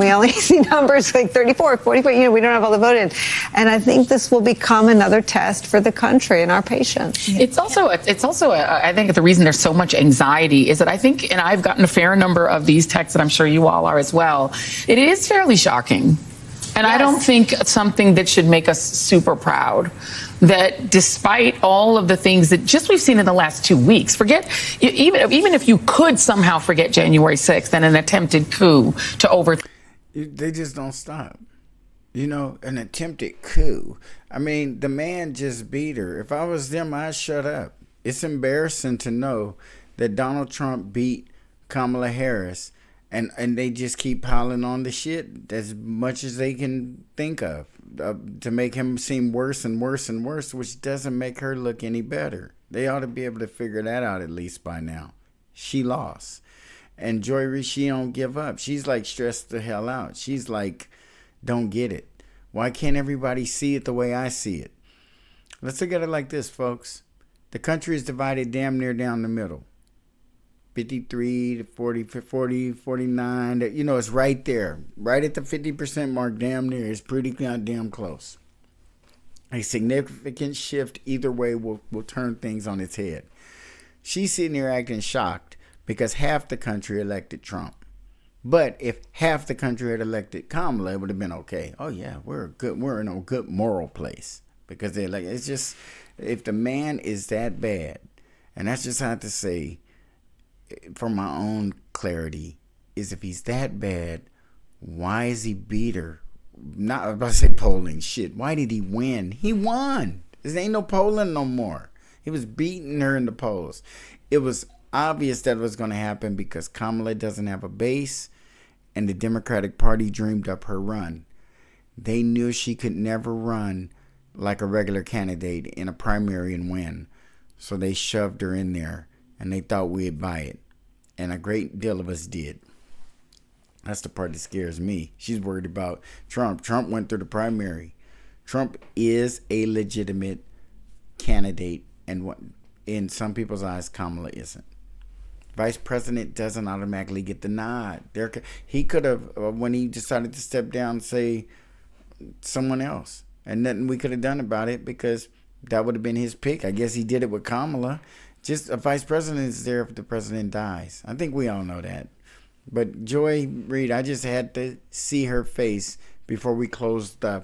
we only see numbers like 34, 44, we don't have all the voted. And I think this will become another test for the country and our patience. It's also, I think the reason there's so much anxiety is that I think, and I've gotten a fair number of these texts, and I'm sure you all are as well, it is fairly shocking. And I don't think it's something that should make us super proud that despite all of the things that just we've seen in the last 2 weeks, even if you could somehow forget January 6th and an attempted coup to overthrow. They just don't stop. An attempted coup. I mean, the man just beat her. If I was them, I'd shut up. It's embarrassing to know that Donald Trump beat Kamala Harris. And they just keep piling on the shit as much as they can think of to make him seem worse and worse and worse, which doesn't make her look any better. They ought to be able to figure that out at least by now. She lost. And Joy Reid, she don't give up. She's like stressed the hell out. She's like, don't get it. Why can't everybody see it the way I see it? Let's look at it like this, folks. The country is divided damn near down the middle. 53 to 40, 49. It's right there. Right at the 50% mark, damn near. It's pretty goddamn close. A significant shift either way will turn things on its head. She's sitting here acting shocked because half the country elected Trump. But if half the country had elected Kamala, it would have been okay. Oh yeah, we're in a good moral place. Because it's just, if the man is that bad, and that's just how I have to say, for my own clarity, is if he's that bad, why is he beat her? Not about to say polling shit. Why did he win? He won. There ain't no polling no more. He was beating her in the polls. It was obvious that it was going to happen because Kamala doesn't have a base, and the Democratic Party dreamed up her run. They knew she could never run like a regular candidate in a primary and win, so they shoved her in there. And they thought we'd buy it. And a great deal of us did. That's the part that scares me. She's worried about Trump. Trump went through the primary. Trump is a legitimate candidate. And what, in some people's eyes, Kamala isn't. Vice president doesn't automatically get the nod. He could have, when he decided to step down, say someone else. And nothing we could have done about it because that would have been his pick. I guess he did it with Kamala. Just a vice president is there if the president dies. I think we all know that. But Joy Reid, I just had to see her face before we close the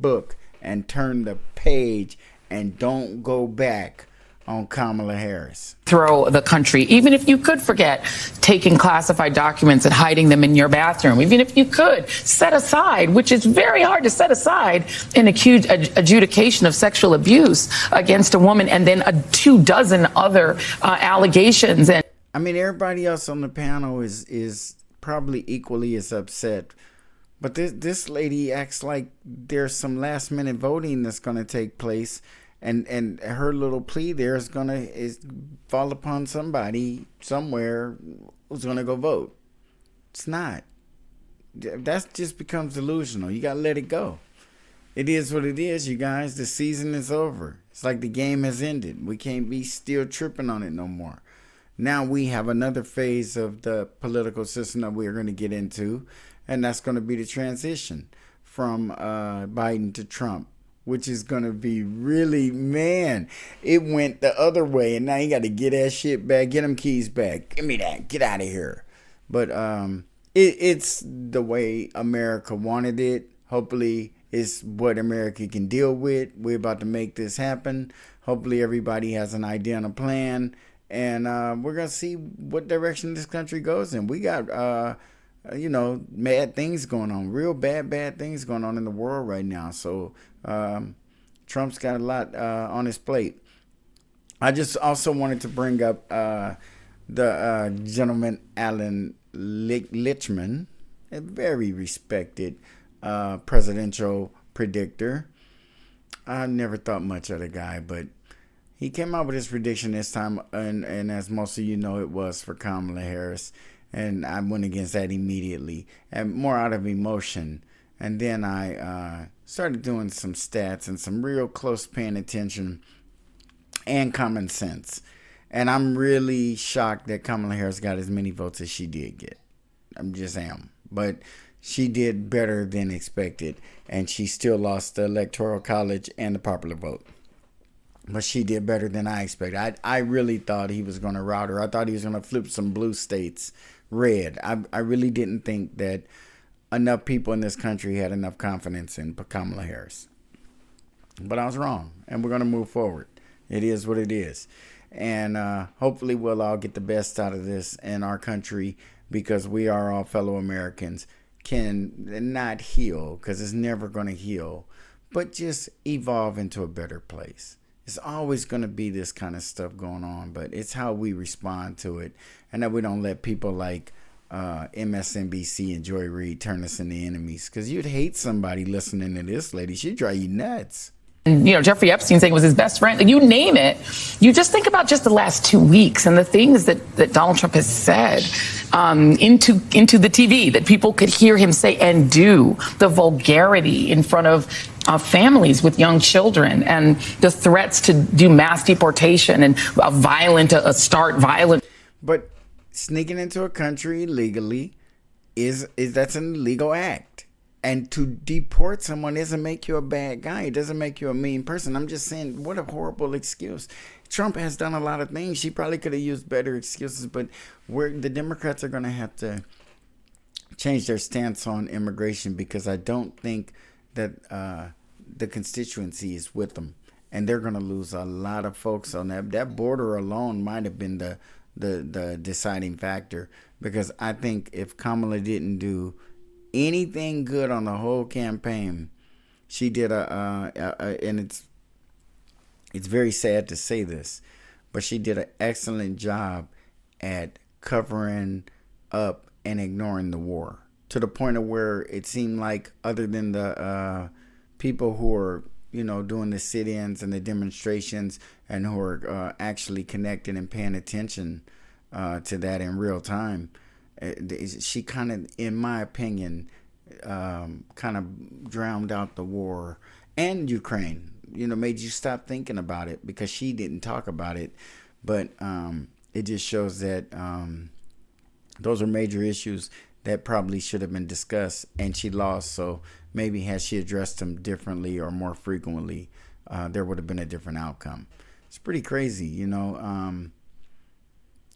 book and turn the page and don't go back on Kamala Harris. Throw the country, even if you could forget taking classified documents and hiding them in your bathroom, even if you could set aside, which is very hard to set aside, an adjudication of sexual abuse against a woman and then 24 other allegations. And I mean, everybody else on the panel is probably equally as upset. But this lady acts like there's some last minute voting that's going to take place. And her little plea there is fall upon somebody somewhere who's gonna go vote. It's not. That just becomes delusional. You gotta let it go. It is what it is, you guys. The season is over. It's like the game has ended. We can't be still tripping on it no more. Now we have another phase of the political system that we're going to get into, and that's going to be the transition from Biden to Trump. Which is going to be really, man, it went the other way. And now you got to get that shit back. Get them keys back. Give me that. Get out of here. But it's the way America wanted it. Hopefully it's what America can deal with. We're about to make this happen. Hopefully everybody has an idea and a plan. And we're going to see what direction this country goes in. We got, mad things going on. Real bad things going on in the world right now. So Trump's got a lot on his plate. I just also wanted to bring up the gentleman, Alan Lichtman, a very respected presidential predictor. I never thought much of the guy, but he came out with his prediction this time, and as most of you know, it was for Kamala Harris. And I went against that immediately, and more out of emotion. And then I started doing some stats and some real close paying attention and common sense. And I'm really shocked that Kamala Harris got as many votes as she did get. I'm just am. But she did better than expected, and she still lost the Electoral College and the popular vote. But she did better than I expected. I really thought he was going to rout her. I thought he was going to flip some blue states red. I really didn't think that enough people in this country had enough confidence in Kamala Harris. But I was wrong, and we're going to move forward. It is what it is. And hopefully we'll all get the best out of this in our country, because we are all fellow Americans. Can not heal, because it's never going to heal, but just evolve into a better place. It's always going to be this kind of stuff going on, but it's how we respond to it, and that we don't let people like MSNBC and Joy Reid turn us into enemies, because you'd hate somebody listening to this lady. She'd drive you nuts. You know, Jeffrey Epstein saying it was his best friend. Like, you name it. You just think about just the last 2 weeks and the things that Donald Trump has said into the TV that people could hear him say and do. The vulgarity in front of families with young children, and the threats to do mass deportation and start violent. But sneaking into a country illegally that's an illegal act. And to deport someone doesn't make you a bad guy. It doesn't make you a mean person. I'm just saying, what a horrible excuse. Trump has done a lot of things. She probably could have used better excuses, but the Democrats are going to have to change their stance on immigration, because I don't think that the constituency is with them. And they're going to lose a lot of folks on that. That border alone might have been the deciding factor, because I think if Kamala didn't do anything good on the whole campaign, she did and it's very sad to say this, but she did an excellent job at covering up and ignoring the war, to the point of where it seemed like, other than the people who are, you know, doing the sit-ins and the demonstrations, and who are actually connecting and paying attention to that in real time, she kind of, in my opinion, kind of drowned out the war and Ukraine. You know, made you stop thinking about it, because she didn't talk about it. But it just shows that those are major issues that probably should have been discussed, and she lost. So maybe had she addressed them differently or more frequently, there would have been a different outcome. It's pretty crazy, you know.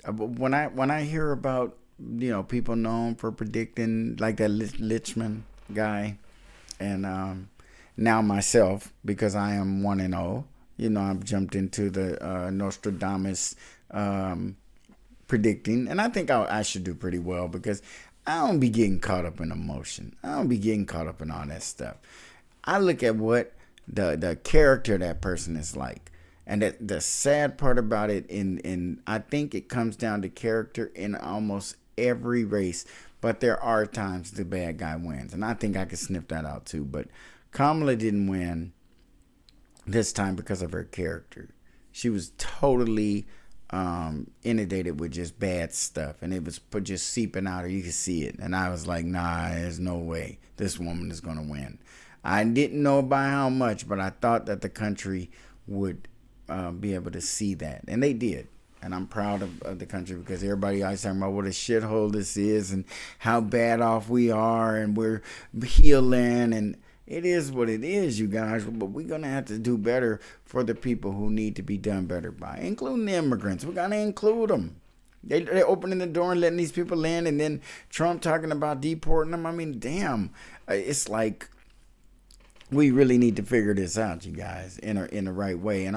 When I hear about, you know, people known for predicting, like that Lichman guy, and now myself, because I am 1-0, you know, I've jumped into the Nostradamus predicting, and I think I should do pretty well, because I don't be getting caught up in emotion. I don't be getting caught up in all that stuff. I look at what the character of that person is like. And the sad part about it, in I think it comes down to character in almost every race, but there are times the bad guy wins, and I think I could sniff that out too. But Kamala didn't win this time because of her character. She was totally inundated with just bad stuff, and it was just seeping out, or you could see it. And I was like, nah, there's no way this woman is going to win. I didn't know by how much, but I thought that the country would be able to see that, and they did. And I'm proud of the country, because everybody always talking about what a shithole this is and how bad off we are, and we're healing, and it is what it is, you guys. But we're going to have to do better for the people who need to be done better by, including the immigrants. We're going to include them. They're opening the door and letting these people in, and then Trump talking about deporting them. I mean, damn. It's like, we really need to figure this out, you guys, in the right way. And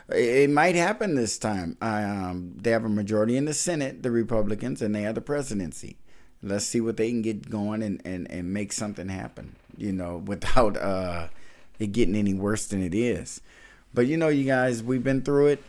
it might happen this time. They have a majority in the Senate, the Republicans, and they have the presidency. Let's see what they can get going and make something happen, you know, without it getting any worse than it is. But, you know, you guys, we've been through it.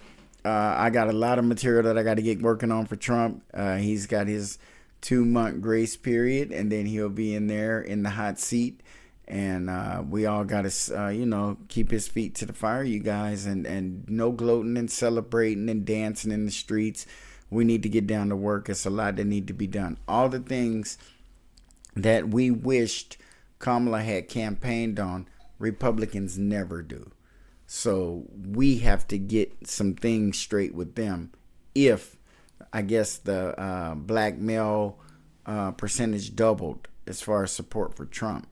I got a lot of material that I got to get working on for Trump. He's got his 2-month grace period, and then he'll be in there in the hot seat. And we all got to, you know, keep his feet to the fire, you guys, and no gloating and celebrating and dancing in the streets. We need to get down to work. It's a lot that need to be done. All the things that we wished Kamala had campaigned on, Republicans never do. So we have to get some things straight with them. If, I guess, the black male percentage doubled as far as support for Trump.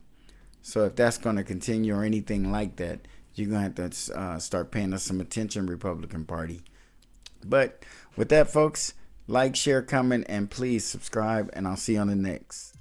So if that's going to continue or anything like that, you're going to have to start paying us some attention, Republican Party. But with that, folks, like, share, comment, and please subscribe, and I'll see you on the next.